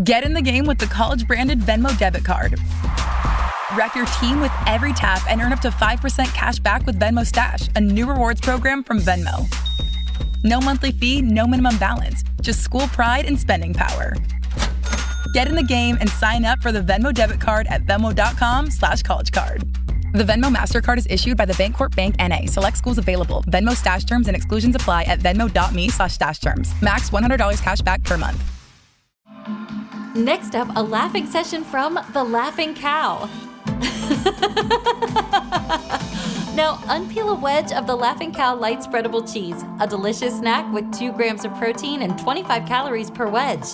Get in the game with the college-branded Venmo debit card. Wreck your team with every tap and earn up to 5% cash back with Venmo Stash, a new rewards program from Venmo. No monthly fee, no minimum balance, just school pride and spending power. Get in the game and sign up for the Venmo debit card at venmo.com/collegecard. The Venmo MasterCard is issued by the Bancorp Bank N.A. Select schools available. Venmo Stash terms and exclusions apply at venmo.me/stash terms. Max $100 cash back per month. Next up, a laughing session from the Laughing Cow. Now, unpeel a wedge of the Laughing Cow light spreadable cheese, a delicious snack with 2 grams of protein and 25 calories per wedge.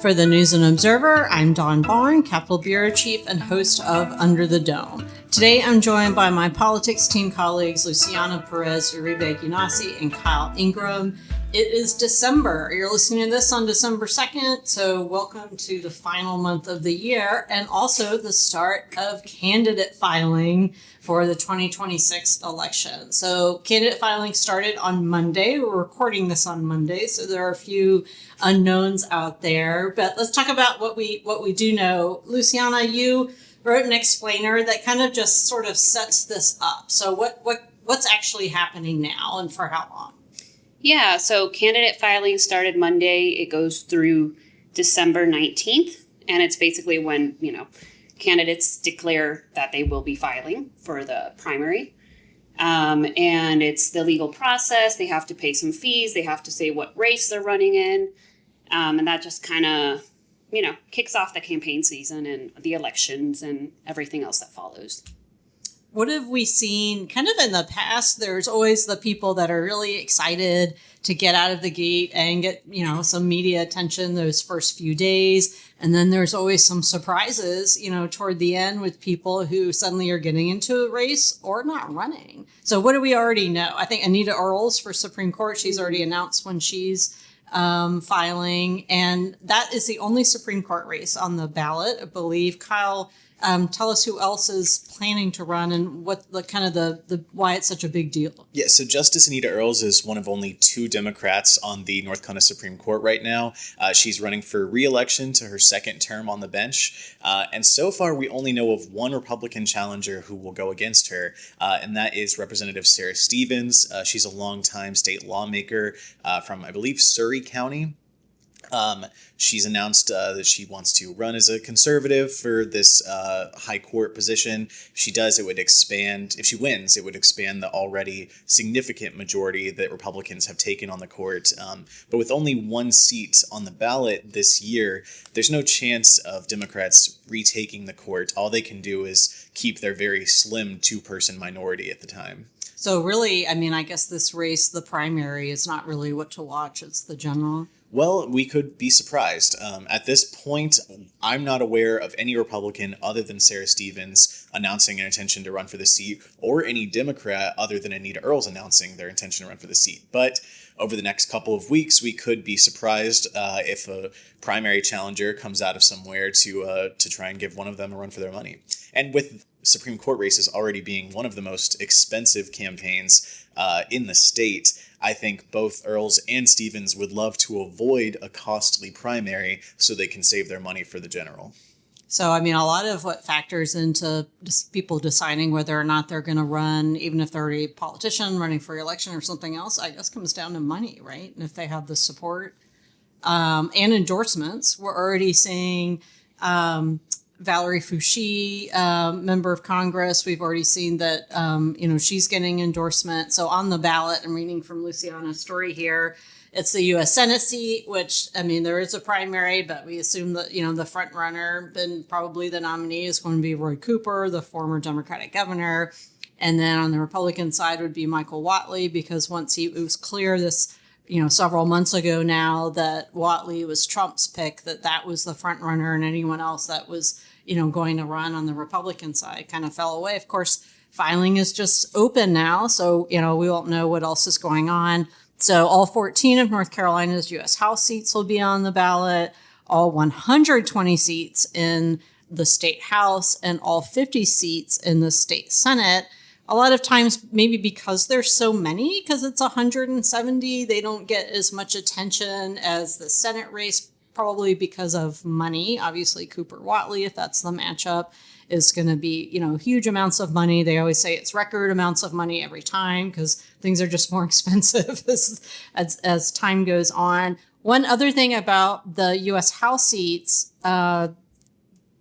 For the News and Observer, I'm Dawn Vaughan, Capitol Bureau Chief and host of Under the Dome. Today, I'm joined by my politics team colleagues, Luciana, Perez, Uribe, Guinassi, and Kyle Ingram. It is December. You're listening to this on December 2nd, so welcome to the final month of the year and also the start of candidate filing for the 2026 election. So candidate filing started on Monday. We're recording this on Monday, so there are a few unknowns out there. But let's talk about what we do know. Luciana, you wrote an explainer that kind of just sort of sets this up. So what's actually happening now and for how long? Yeah, so candidate filing started Monday. It goes through December 19th, and it's basically when, candidates declare that they will be filing for the primary. And it's the legal process. They have to pay some fees. They have to say what race they're running in. And that just kind of, kicks off the campaign season and the elections and everything else that follows. What have we seen kind of in the past? There's always the people that are really excited to get out of the gate and get, some media attention those first few days. And then there's always some surprises, toward the end with people who suddenly are getting into a race or not running. So what do we already know? I think Anita Earls for Supreme Court, she's already announced when she's filing. And that is the only Supreme Court race on the ballot, I believe. Kyle, tell us who else is planning to run and what the kind of the why it's such a big deal. Yeah, so Justice Anita Earls is one of only 2 Democrats on the North Carolina Supreme Court right now. She's running for re-election to her second term on the bench. And so far, we only know of one Republican challenger who will go against her, and that is Representative Sarah Stevens. She's a longtime state lawmaker from, I believe, Surrey County. She's announced that she wants to run as a conservative for this high court position. If she does, it would expand. If she wins, it would expand the already significant majority that Republicans have taken on the court. But with only 1 seat on the ballot this year, there's no chance of Democrats retaking the court. All they can do is keep their very slim 2-person minority at the time. So really, I guess this race, the primary, is not really what to watch. It's the general. Well, we could be surprised. At this point, I'm not aware of any Republican other than Sarah Stevens announcing an intention to run for the seat, or any Democrat other than Anita Earls announcing their intention to run for the seat. But over the next couple of weeks, we could be surprised if a primary challenger comes out of somewhere to try and give one of them a run for their money. And with Supreme Court races already being one of the most expensive campaigns in the state, I think both Earls and Stevens would love to avoid a costly primary so they can save their money for the general. So, a lot of what factors into people deciding whether or not they're going to run, even if they're already a politician running for election or something else, I guess comes down to money, right? And if they have the support and endorsements, we're already seeing Valerie Foushee, member of Congress. We've already seen that, she's getting endorsement. So on the ballot, I'm reading from Luciana's story here. It's the U.S. Senate seat, which, there is a primary, but we assume that, the front runner and probably the nominee is going to be Roy Cooper, the former Democratic governor. And then on the Republican side would be Michael Whatley, because once it was clear this, several months ago now that Whatley was Trump's pick, that was the front runner, and anyone else that was, going to run on the Republican side kind of fell away. Of course, filing is just open now, so, we won't know what else is going on. So all 14 of North Carolina's U.S. House seats will be on the ballot, all 120 seats in the state House, and all 50 seats in the state Senate a lot of times, maybe because there's so many, because it's 170, they don't get as much attention as the Senate race, probably because of money. Obviously, Cooper Whatley, if that's the matchup, is going to be, huge amounts of money. They always say it's record amounts of money every time because things are just more expensive as time goes on. One other thing about the U.S. House seats,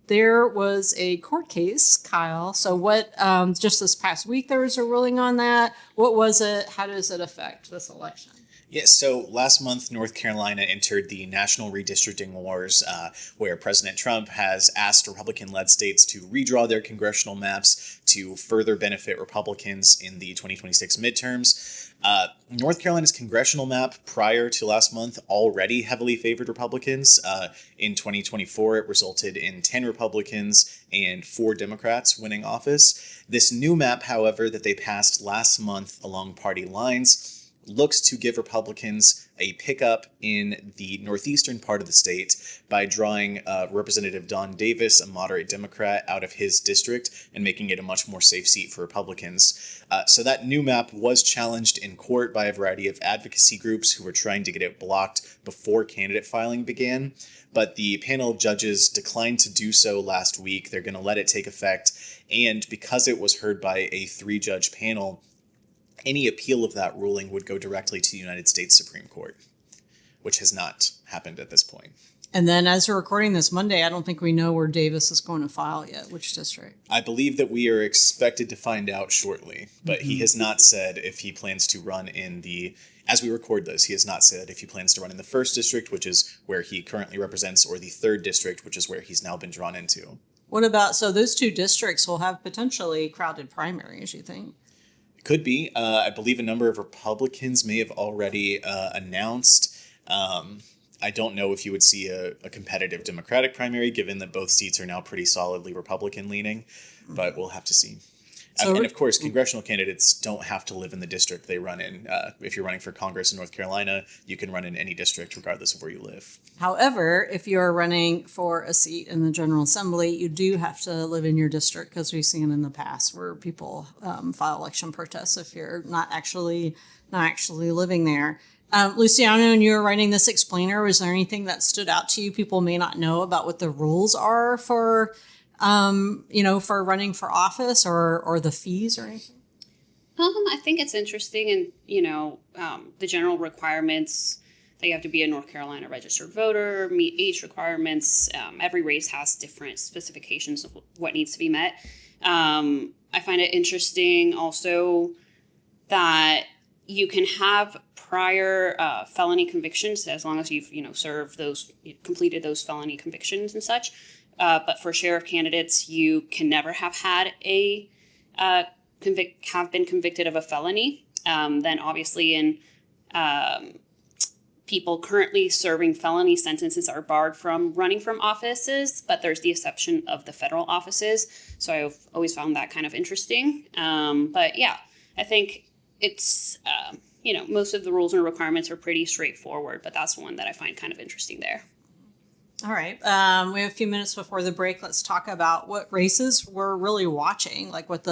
there was a court case, Kyle. So what, just this past week, there was a ruling on that. What was it? How does it affect this election? Yes, so last month, North Carolina entered the national redistricting wars, where President Trump has asked Republican-led states to redraw their congressional maps to further benefit Republicans in the 2026 midterms. North Carolina's congressional map prior to last month already heavily favored Republicans. In 2024, it resulted in 10 Republicans and 4 Democrats winning office. This new map, however, that they passed last month along party lines looks to give Republicans a pickup in the northeastern part of the state by drawing Representative Dawn Davis, a moderate Democrat, out of his district and making it a much more safe seat for Republicans. So that new map was challenged in court by a variety of advocacy groups who were trying to get it blocked before candidate filing began. But the panel of judges declined to do so last week. They're going to let it take effect. And because it was heard by a 3-judge panel, any appeal of that ruling would go directly to the United States Supreme Court, which has not happened at this point. And then as we're recording this Monday, I don't think we know where Davis is going to file yet, which district. I believe that we are expected to find out shortly, but he has not said if he plans to run in as we record this, he has not said if he plans to run in the 1st district, which is where he currently represents, or the 3rd district, which is where he's now been drawn into. What about, so those 2 districts will have potentially crowded primaries, you think? Could be. I believe a number of Republicans may have already announced. I don't know if you would see a competitive Democratic primary, given that both seats are now pretty solidly Republican-leaning, but we'll have to see. And of course, congressional candidates don't have to live in the district they run in. If you're running for Congress in North Carolina, you can run in any district regardless of where you live. However, if you're running for a seat in the General Assembly, you do have to live in your district, because we've seen in the past where people file election protests if you're not actually living there. Luciana, when you were writing this explainer, was there anything that stood out to you people may not know about what the rules are for for running for office or the fees or anything? I think it's interesting, and, the general requirements that you have to be a North Carolina registered voter, meet age requirements. Every race has different specifications of what needs to be met. I find it interesting also that you can have prior felony convictions as long as you've, completed those felony convictions and such. But for sheriff candidates, you can never have had have been convicted of a felony. Then obviously in people currently serving felony sentences are barred from running from offices, but there's the exception of the federal offices. So I've always found that kind of interesting. But yeah, I think it's, most of the rules and requirements are pretty straightforward, but that's one that I find kind of interesting there. All right. We have a few minutes before the break. Let's talk about what races we're really watching, like what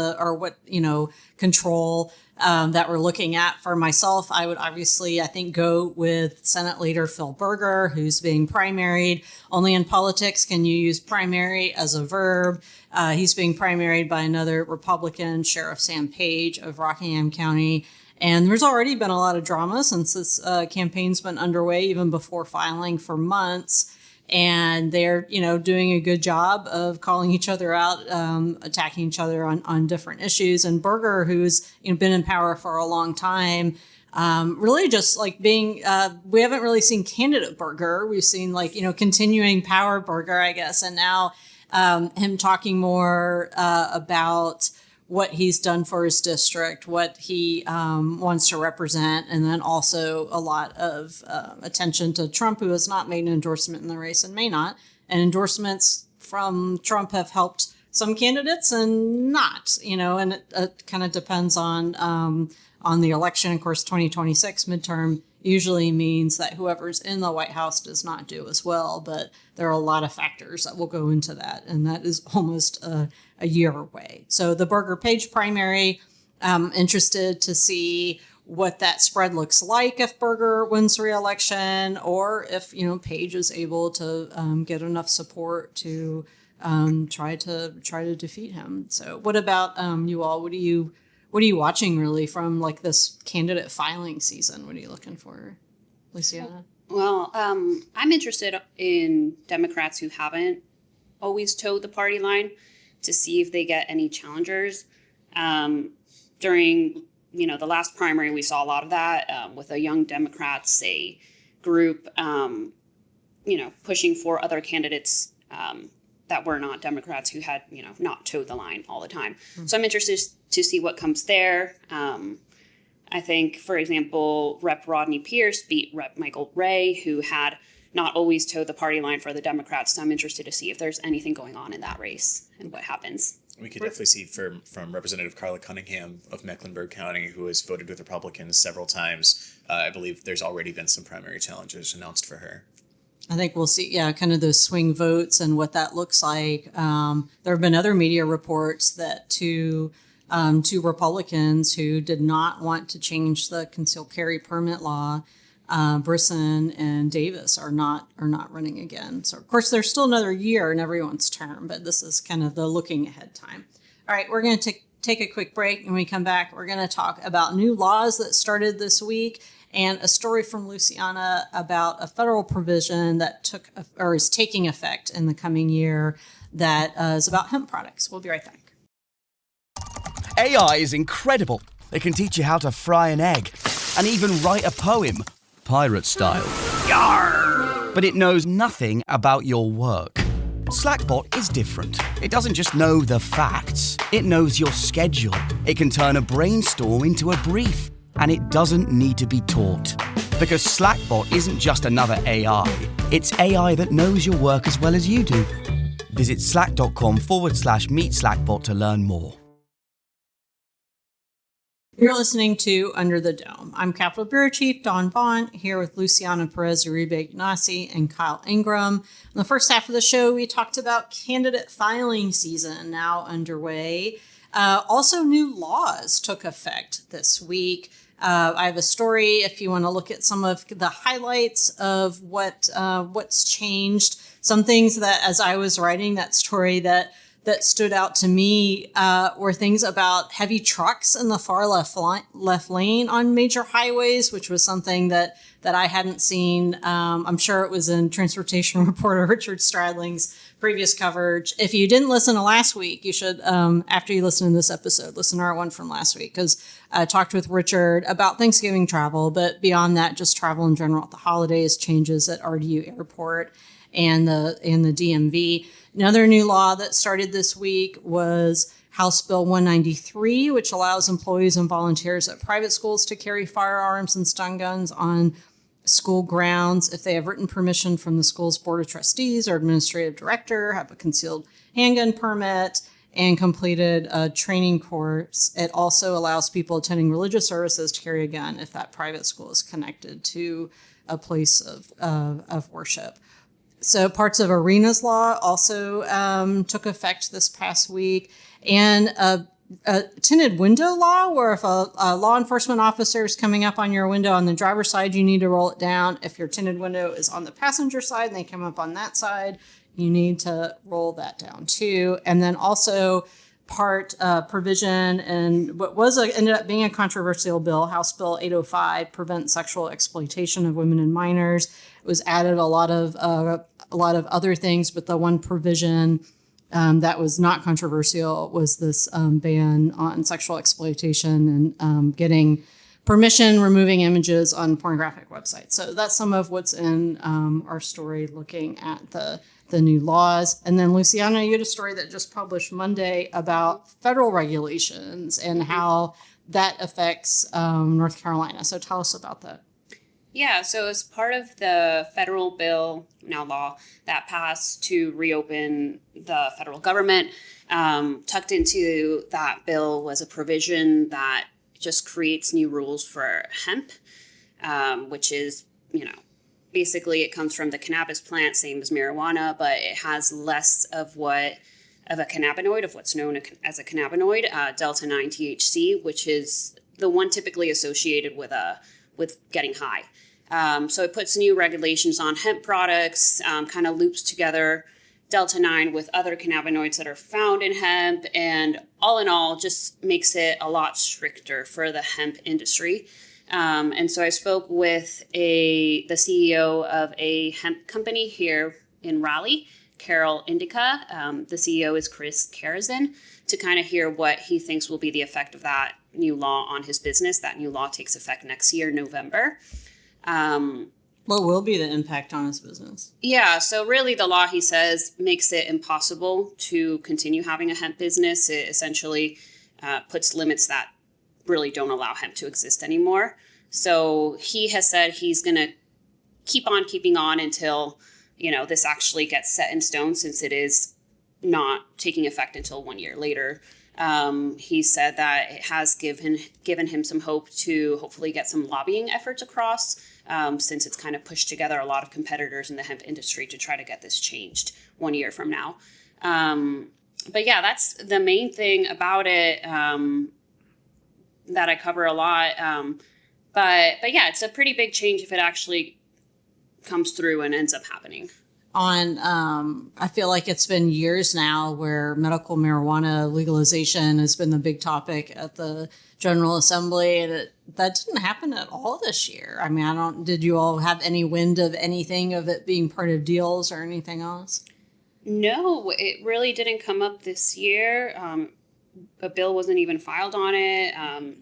control that we're looking at. For myself, I would obviously, I think, go with Senate Leader Phil Berger, who's being primaried. Only in politics can you use primary as a verb. He's being primaried by another Republican, Sheriff Sam Page of Rockingham County. And there's already been a lot of drama since this campaign's been underway, even before filing for months. And they're, doing a good job of calling each other out, attacking each other on different issues. And Berger, who's been in power for a long time, really just like being, we haven't really seen candidate Berger. We've seen continuing power Berger, I guess. And now him talking more about what he's done for his district, what he wants to represent, and then also a lot of attention to Trump, who has not made an endorsement in the race and may not. And endorsements from Trump have helped some candidates and not, and it kind of depends on the election. Of course, 2026 midterm usually means that whoever's in the White House does not do as well, but there are a lot of factors that will go into that, and that is almost a year away. So the Berger-Page primary, I'm interested to see what that spread looks like if Berger wins re-election, or if Page is able to get enough support to try to defeat him. So, what about you all? What are you watching really from like this candidate filing season? What are you looking for, Luciana? Well, I'm interested in Democrats who haven't always towed the party line to see if they get any challengers. During the last primary, we saw a lot of that with a Young Democrats, a group, pushing for other candidates that were not Democrats who had, not towed the line all the time. Mm-hmm. So I'm interested to see what comes there. I think, for example, Rep. Rodney Pierce beat Rep. Michael Ray, who had not always towed the party line for the Democrats. So I'm interested to see if there's anything going on in that race and what happens. We could definitely see from Representative Carla Cunningham of Mecklenburg County, who has voted with Republicans several times. I believe there's already been some primary challenges announced for her. I think we'll see, kind of those swing votes and what that looks like. There have been other media reports that two Republicans who did not want to change the concealed carry permit law, Brisson and Davis, are not running again. So, of course, there's still another year in everyone's term, but this is kind of the looking ahead time. All right, we're going to take a quick break. When we come back, we're going to talk about new laws that started this week and a story from Luciana about a federal provision that is taking effect in the coming year that is about hemp products. We'll be right back. AI is incredible. It can teach you how to fry an egg and even write a poem, pirate style. Yarr! But it knows nothing about your work. Slackbot is different. It doesn't just know the facts. It knows your schedule. It can turn a brainstorm into a brief. And it doesn't need to be taught. Because Slackbot isn't just another AI. It's AI that knows your work as well as you do. Visit slack.com/meet Slackbot to learn more. You're listening to Under the Dome. I'm Capitol Bureau Chief Dawn Vaughan, here with Luciana, Perez, Uribe, Guinassi, and Kyle Ingram. In the first half of the show, we talked about candidate filing season now underway. Also, new laws took effect this week. I have a story if you want to look at some of the highlights of what's changed. Some things that, as I was writing that story, that stood out to me were things about heavy trucks in the far left lane on major highways, which was something that I hadn't seen. I'm sure it was in transportation reporter Richard Stradling's previous coverage. If you didn't listen to last week, you should, after you listen to this episode, listen to our one from last week, because I talked with Richard about Thanksgiving travel, but beyond that, just travel in general at the holidays, changes at RDU Airport and the DMV. Another new law that started this week was House Bill 193, which allows employees and volunteers at private schools to carry firearms and stun guns on school grounds if they have written permission from the school's board of trustees or administrative director, have a concealed handgun permit, and completed a training course. It also allows people attending religious services to carry a gun if that private school is connected to a place of worship. So parts of Arena's law also took effect this past week. And a tinted window law, where if a law enforcement officer is coming up on your window on the driver's side, you need to roll it down. If your tinted window is on the passenger side and they come up on that side, you need to roll that down too. And then also part provision and what ended up being a controversial bill, House Bill 805, prevent sexual exploitation of women and minors. It was added a lot of other things, but the one provision that was not controversial was this ban on sexual exploitation and getting permission, removing images on pornographic websites. So that's some of what's in our story looking at the new laws. And then, Luciana, you had a story that just published Monday about federal regulations and how that affects North Carolina. So tell us about that. Yeah, so as part of the federal bill, now law, that passed to reopen the federal government, tucked into that bill was a provision that just creates new rules for hemp, which is, basically it comes from the cannabis plant, same as marijuana, but it has less of what of a cannabinoid, of what's known as a cannabinoid, delta-9 THC, which is the one typically associated with getting high. So it puts new regulations on hemp products, kind of loops together delta-9 with other cannabinoids that are found in hemp, and all in all just makes it a lot stricter for the hemp industry. And so I spoke with the CEO of a hemp company here in Raleigh, Carol Indica. The CEO is Chris Karazin, to kind of hear what he thinks will be the effect of that new law on his business. That new law takes effect next year, November. What will be the impact on his business? Yeah, so really the law, he says, makes it impossible to continue having a hemp business. It essentially puts limits that really don't allow hemp to exist anymore. So he has said he's going to keep on keeping on until, this actually gets set in stone, since it is not taking effect until 1 year later. He said that it has given him some hope to hopefully get some lobbying efforts across, since it's kind of pushed together a lot of competitors in the hemp industry to try to get this changed 1 year from now. But yeah, that's the main thing about it that I cover a lot. But yeah, it's a pretty big change if it actually comes through and ends up happening. I feel like it's been years now where medical marijuana legalization has been the big topic at the General Assembly, and that didn't happen at all this year. I mean, did you all have any wind of anything of it being part of deals or anything else? No, it really didn't come up this year. A bill wasn't even filed on it.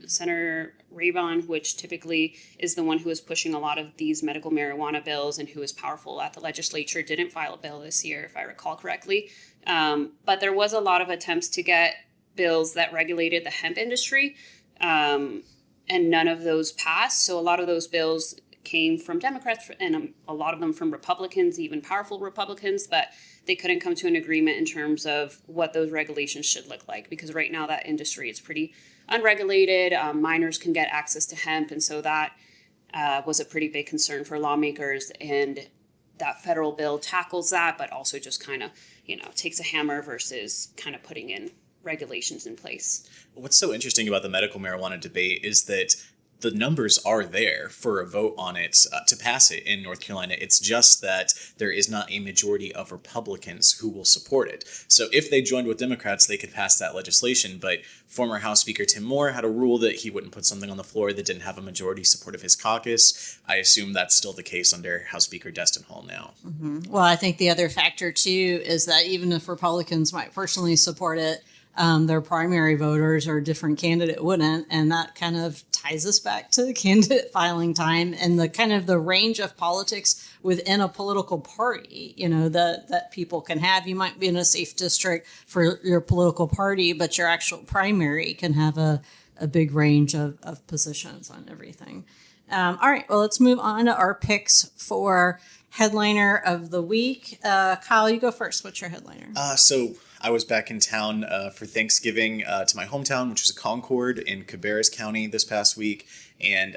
Senator Uribe, which typically is the one who is pushing a lot of these medical marijuana bills and who is powerful at the legislature, didn't file a bill this year, if I recall correctly. But there was a lot of attempts to get bills that regulated the hemp industry, and none of those passed. So a lot of those bills came from Democrats and a lot of them from Republicans, even powerful Republicans, but they couldn't come to an agreement in terms of what those regulations should look like, because right now that industry is pretty unregulated. Minors can get access to hemp, and so that was a pretty big concern for lawmakers, and that federal bill tackles that, but also just kind of, takes a hammer versus kind of putting in regulations in place. What's so interesting about the medical marijuana debate is that the numbers are there for a vote on it to pass it in North Carolina. It's just that there is not a majority of Republicans who will support it. So if they joined with Democrats, they could pass that legislation. But former House Speaker Tim Moore had a rule that he wouldn't put something on the floor that didn't have a majority support of his caucus. I assume that's still the case under House Speaker Destin Hall now. Mm-hmm. Well, I think the other factor, too, is that even if Republicans might personally support it, their primary voters or a different candidate wouldn't, and that kind of ties us back to the candidate filing time and the kind of the range of politics within a political party, that people can have. You might be in a safe district for your political party, but your actual primary can have a big range of positions on everything. All right, well, let's move on to our picks for headliner of the week. Kyle, you go first. What's your headliner? So I was back in town for Thanksgiving to my hometown, which is Concord in Cabarrus County this past week. And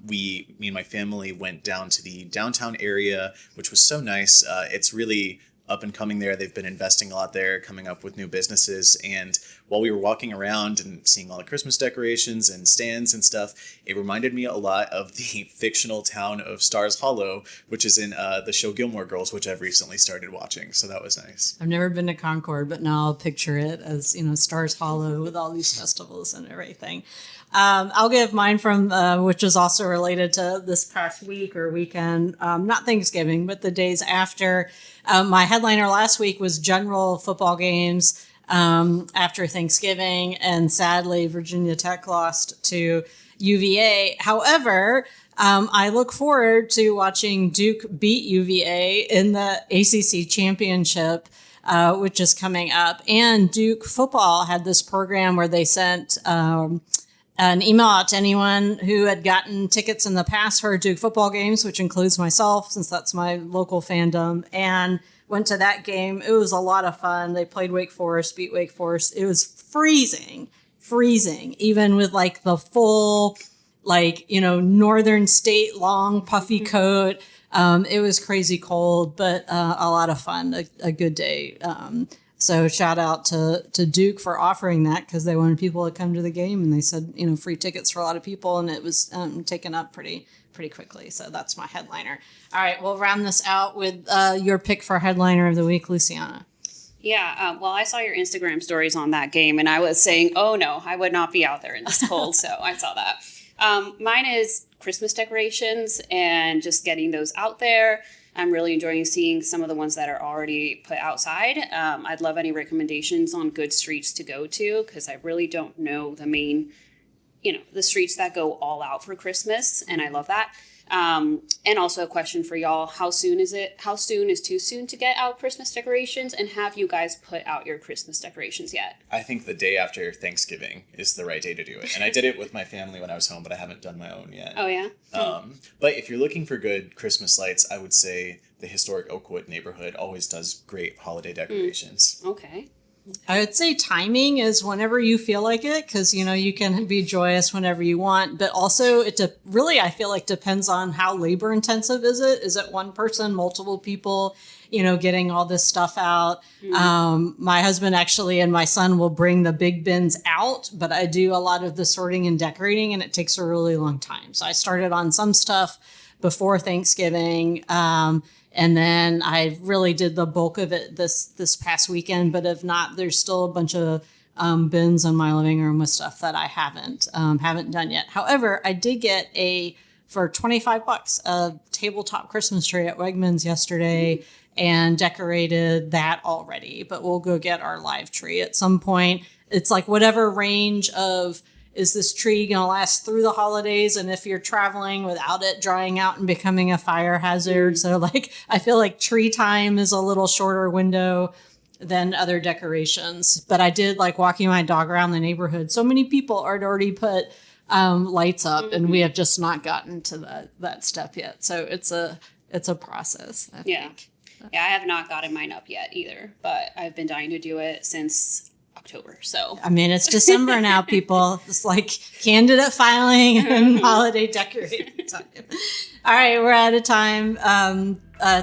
me and my family went down to the downtown area, which was so nice. It's really up and coming there. They've been investing a lot there, coming up with new businesses. And while we were walking around and seeing all the Christmas decorations and stands and stuff, it reminded me a lot of the fictional town of Stars Hollow, which is in the show Gilmore Girls, which I've recently started watching. So that was nice. I've never been to Concord, but now I'll picture it as, Stars Hollow with all these festivals and everything. I'll give mine from, which is also related to this past week or weekend, not Thanksgiving, but the days after. My headliner last week was general football games after Thanksgiving, and sadly, Virginia Tech lost to UVA. However, I look forward to watching Duke beat UVA in the ACC championship, which is coming up. And Duke football had this program where they sent an email out to anyone who had gotten tickets in the past for Duke football games, which includes myself, since that's my local fandom, and went to that game. It was a lot of fun. They played Wake Forest, beat Wake Forest. It was freezing, even with like the full, northern state long puffy coat. It was crazy cold, but a lot of fun, a good day So shout out to Duke for offering that, because they wanted people to come to the game, and they said, free tickets for a lot of people, and it was taken up pretty quickly. So that's my headliner. All right, we'll round this out with your pick for headliner of the week, Luciana. Yeah, well, I saw your Instagram stories on that game, and I was saying, oh no, I would not be out there in this cold, so I saw that. Mine is Christmas decorations and just getting those out there. I'm really enjoying seeing some of the ones that are already put outside. I'd love any recommendations on good streets to go to, because I really don't know the main, the streets that go all out for Christmas, and I love that. And also a question for y'all, how soon is too soon to get out Christmas decorations, and have you guys put out your Christmas decorations yet? I think the day after Thanksgiving is the right day to do it. And I did it with my family when I was home, but I haven't done my own yet. Oh, yeah? But if you're looking for good Christmas lights, I would say the historic Oakwood neighborhood always does great holiday decorations. Okay. I would say timing is whenever you feel like it, because, you can be joyous whenever you want. But also, really, I feel like depends on how labor intensive is it. Is it one person, multiple people, getting all this stuff out? My husband actually and my son will bring the big bins out, but I do a lot of the sorting and decorating, and it takes a really long time. So I started on some stuff before Thanksgiving. And then I really did the bulk of it this past weekend. But if not, there's still a bunch of bins in my living room with stuff that I haven't done yet. However, I did get for $25 a tabletop Christmas tree at Wegmans yesterday, and decorated that already. But we'll go get our live tree at some point. It's like whatever range of, is this tree going to last through the holidays? And if you're traveling without it drying out and becoming a fire hazard. So I feel like tree time is a little shorter window than other decorations. But I did like walking my dog around the neighborhood. So many people had already put lights up, and we have just not gotten to that step yet. So it's a process, I think. Yeah, I have not gotten mine up yet either, but I've been dying to do it since October. So it's December now, people. It's like candidate filing and holiday decorating time. All right, we're out of time.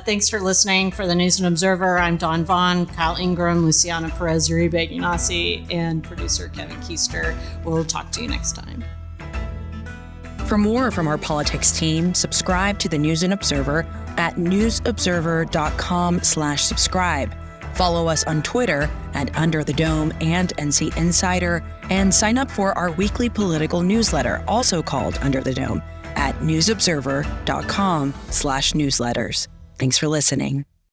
Thanks for listening. For the News and Observer, I'm Dawn Vaughan, Kyle Ingram, Luciana, Perez, Uribe, Guinassi, and producer Kevin Keister. We'll talk to you next time. For more from our politics team, subscribe to the News and Observer at newsobserver.com/subscribe. Follow us on Twitter at Under the Dome and NC Insider, and sign up for our weekly political newsletter, also called Under the Dome, at newsobserver.com/newsletters. Thanks for listening.